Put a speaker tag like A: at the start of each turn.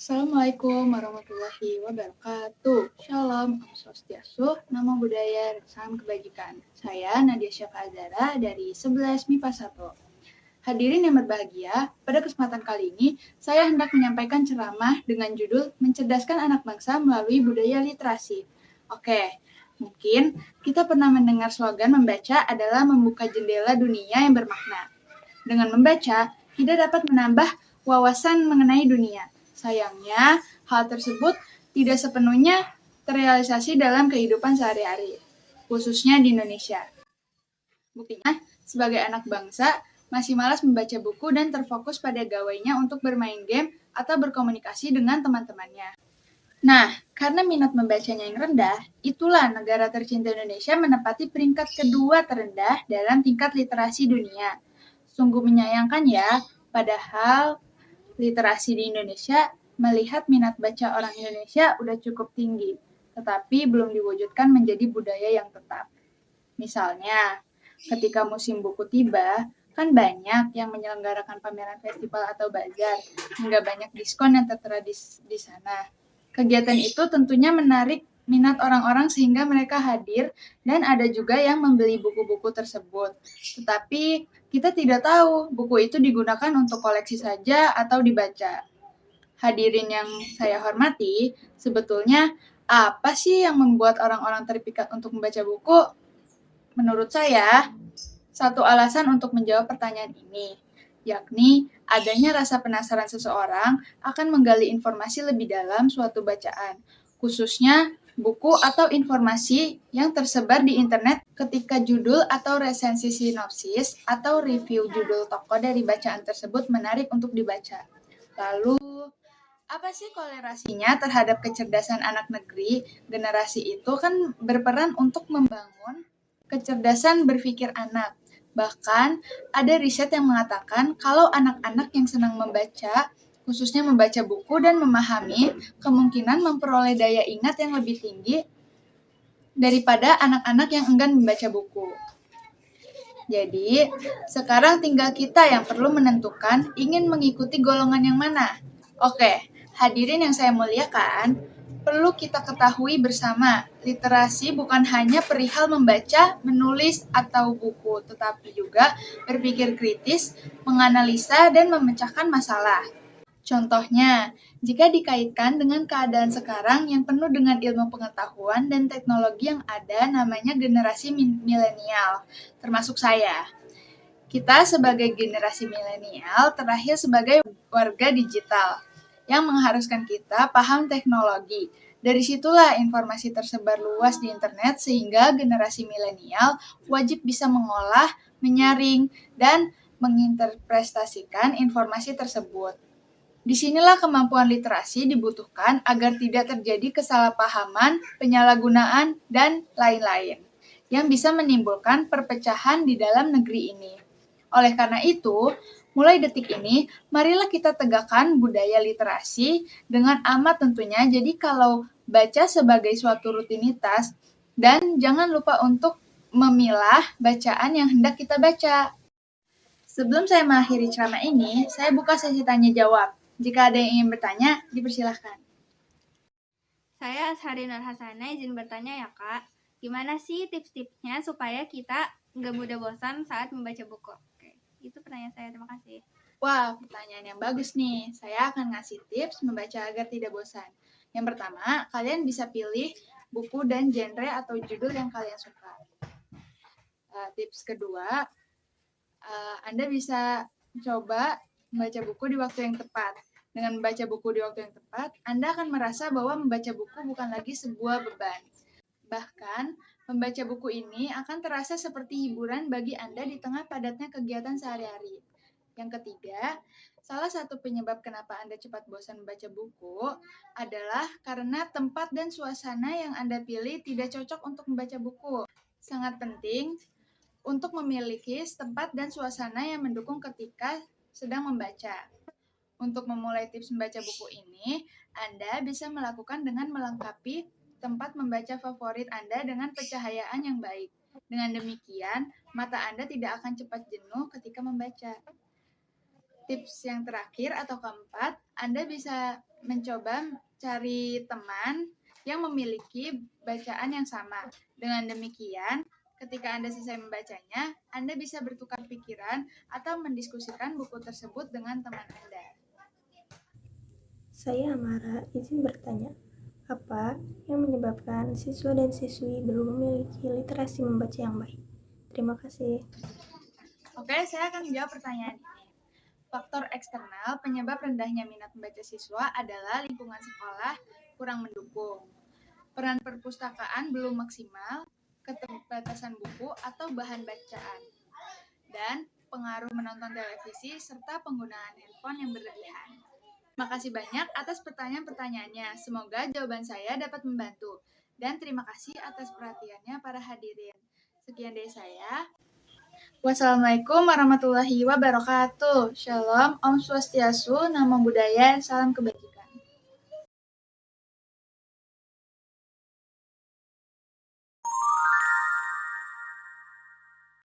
A: Assalamualaikum warahmatullahi wabarakatuh. Shalom, Om Swastiastu, Namo Buddhaya, Salam Kebajikan. Saya Nadia Syafa Azara dari 11 MIPA 1. Hadirin yang berbahagia, pada kesempatan kali ini saya hendak menyampaikan ceramah dengan judul Mencerdaskan Anak Bangsa Melalui Budaya Literasi. Oke, mungkin kita pernah mendengar slogan membaca adalah membuka jendela dunia yang bermakna. Dengan membaca, kita dapat menambah wawasan mengenai dunia. Sayangnya, hal tersebut tidak sepenuhnya terrealisasi dalam kehidupan sehari-hari, khususnya di Indonesia. Buktinya, sebagai anak bangsa, masih malas membaca buku dan terfokus pada gawainya untuk bermain game atau berkomunikasi dengan teman-temannya. Nah, karena minat membacanya yang rendah, itulah negara tercinta Indonesia menempati peringkat kedua terendah dalam tingkat literasi dunia. Sungguh menyayangkan ya, padahal literasi di Indonesia melihat minat baca orang Indonesia udah cukup tinggi, tetapi belum diwujudkan menjadi budaya yang tetap. Misalnya, ketika musim buku tiba, kan banyak yang menyelenggarakan pameran festival atau bazar, hingga banyak diskon yang tertera di sana. Kegiatan itu tentunya menarik minat orang-orang sehingga mereka hadir dan ada juga yang membeli buku-buku tersebut. Tetapi kita tidak tahu buku itu digunakan untuk koleksi saja atau dibaca. Hadirin yang saya hormati, sebetulnya apa sih yang membuat orang-orang terpikat untuk membaca buku? Menurut saya, satu alasan untuk menjawab pertanyaan ini, yakni adanya rasa penasaran seseorang akan menggali informasi lebih dalam suatu bacaan, khususnya buku atau informasi yang tersebar di internet ketika judul atau resensi sinopsis atau review judul tokoh dari bacaan tersebut menarik untuk dibaca. Lalu, apa sih kolerasinya terhadap kecerdasan anak negeri? Generasi itu kan berperan untuk membangun kecerdasan berpikir anak. Bahkan, ada riset yang mengatakan kalau anak-anak yang senang membaca, khususnya membaca buku dan memahami, kemungkinan memperoleh daya ingat yang lebih tinggi daripada anak-anak yang enggan membaca buku. Jadi, sekarang tinggal kita yang perlu menentukan ingin mengikuti golongan yang mana. Oke, hadirin yang saya muliakan, perlu kita ketahui bersama, literasi bukan hanya perihal membaca, menulis, atau buku, tetapi juga berpikir kritis, menganalisa, dan memecahkan masalah. Contohnya, jika dikaitkan dengan keadaan sekarang yang penuh dengan ilmu pengetahuan dan teknologi yang ada namanya generasi milenial, termasuk saya. Kita sebagai generasi milenial terakhir sebagai warga digital yang mengharuskan kita paham teknologi. Dari situlah informasi tersebar luas di internet sehingga generasi milenial wajib bisa mengolah, menyaring, dan menginterpretasikan informasi tersebut. Disinilah kemampuan literasi dibutuhkan agar tidak terjadi kesalahpahaman, penyalahgunaan, dan lain-lain yang bisa menimbulkan perpecahan di dalam negeri ini. Oleh karena itu, mulai detik ini, marilah kita tegakkan budaya literasi dengan amat tentunya. Jadi kalau baca sebagai suatu rutinitas, dan jangan lupa untuk memilah bacaan yang hendak kita baca. Sebelum saya mengakhiri ceramah ini, saya buka sesi tanya jawab. Jika ada yang ingin bertanya, dipersilahkan.
B: Saya Ashari Nur Hasana izin bertanya ya Kak, gimana sih tips-tipsnya supaya kita nggak mudah bosan saat membaca buku? Oke, itu pertanyaan saya, terima kasih.
A: Wah, pertanyaan yang bagus nih. Saya akan ngasih tips membaca agar tidak bosan. Yang pertama, kalian bisa pilih buku dan genre atau judul yang kalian suka. Tips kedua, Anda bisa coba membaca buku di waktu yang tepat. Dengan membaca buku di waktu yang tepat, Anda akan merasa bahwa membaca buku bukan lagi sebuah beban. Bahkan, membaca buku ini akan terasa seperti hiburan bagi Anda di tengah padatnya kegiatan sehari-hari. Yang ketiga, salah satu penyebab kenapa Anda cepat bosan membaca buku adalah karena tempat dan suasana yang Anda pilih tidak cocok untuk membaca buku. Sangat penting untuk memiliki tempat dan suasana yang mendukung ketika sedang membaca. Untuk memulai tips membaca buku ini, Anda bisa melakukan dengan melengkapi tempat membaca favorit Anda dengan pencahayaan yang baik. Dengan demikian, mata Anda tidak akan cepat jenuh ketika membaca. Tips yang terakhir atau keempat, Anda bisa mencoba cari teman yang memiliki bacaan yang sama. Dengan demikian, ketika Anda selesai membacanya, Anda bisa bertukar pikiran atau mendiskusikan buku tersebut dengan teman Anda.
C: Saya Amara, izin bertanya, apa yang menyebabkan siswa dan siswi belum memiliki literasi membaca yang baik? Terima kasih.
A: Oke, saya akan menjawab pertanyaan ini. Faktor eksternal penyebab rendahnya minat membaca siswa adalah lingkungan sekolah kurang mendukung, peran perpustakaan belum maksimal, keterbatasan buku atau bahan bacaan, dan pengaruh menonton televisi serta penggunaan handphone yang berlebihan. Makasih banyak atas pertanyaan-pertanyaannya. Semoga jawaban saya dapat membantu. Dan terima kasih atas perhatiannya para hadirin. Sekian dari saya. Wassalamualaikum warahmatullahi wabarakatuh. Shalom, Om Swastiastu, Namo Buddhaya, Salam Kebajikan.